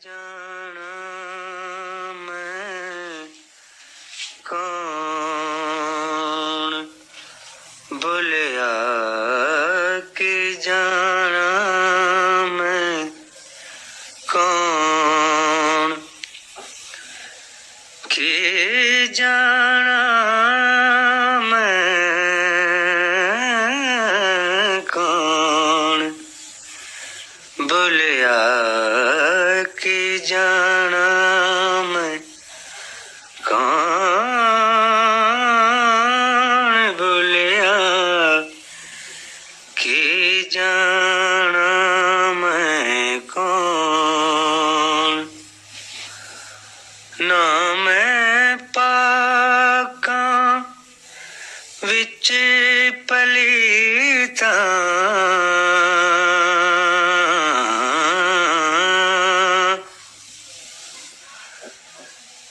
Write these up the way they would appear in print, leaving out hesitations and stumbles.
जाना मैं कौन बोलिया के जाना मैं कौन के जाना मैं कौन बोलिया के जाना मैं कौन बोलिया के जाना मैं कौन ना मैं पाका विच पलीता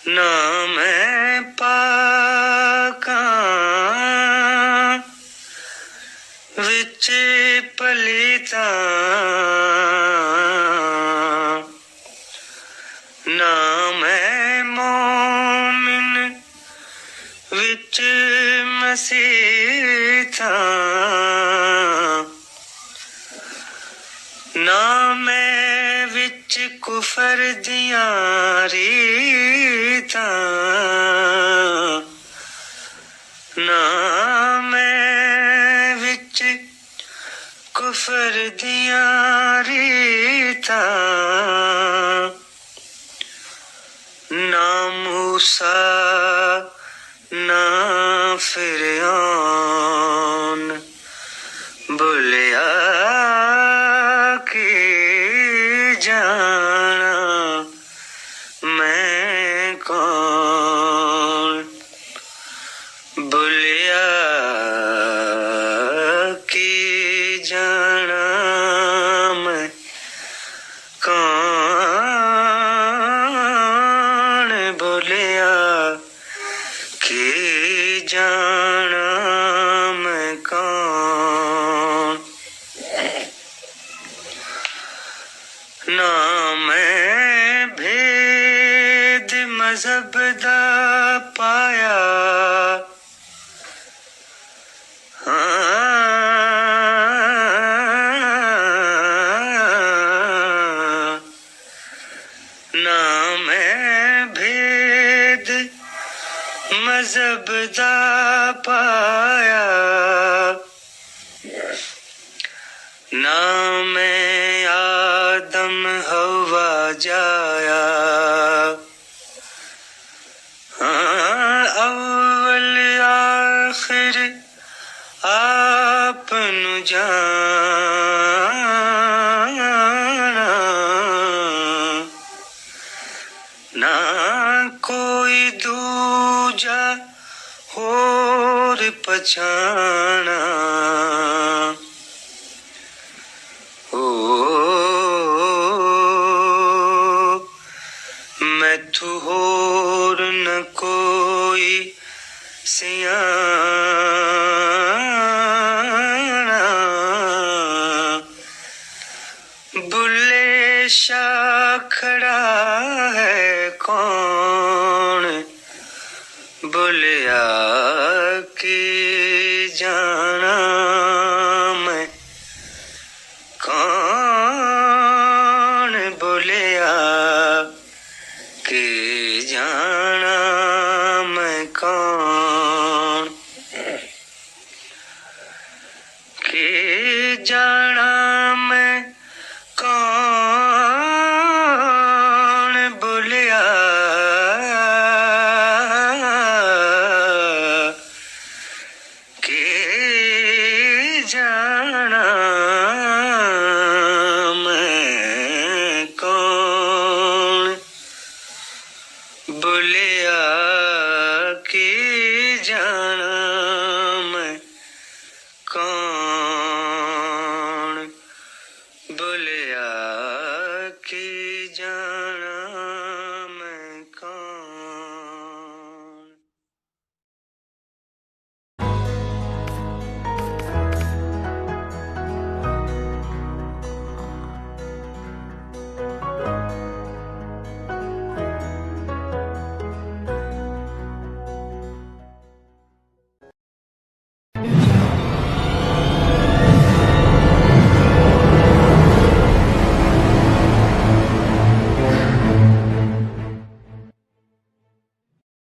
ना मैं पाका विच पलीता ना मैं मोमिन विच मसीहा ना मैं विच कुफर दियां रीतां ना मैं विच कुफर दियां रीतां ना मूसा ना फिरौन बोलिया के जाना मैं कौन बोलिया के जाना मैं कौन बोलिया के जाना मैं कौन ना मैं भेद मजहब दा पाया ना मैं भेद मजहब दा पाया ना मैं आदम हवा जाया अव्वल आखिर आप नु जाना ना कोई दूजा होर पछाना मैथू होर न कोई सियाना बुल्ले शाह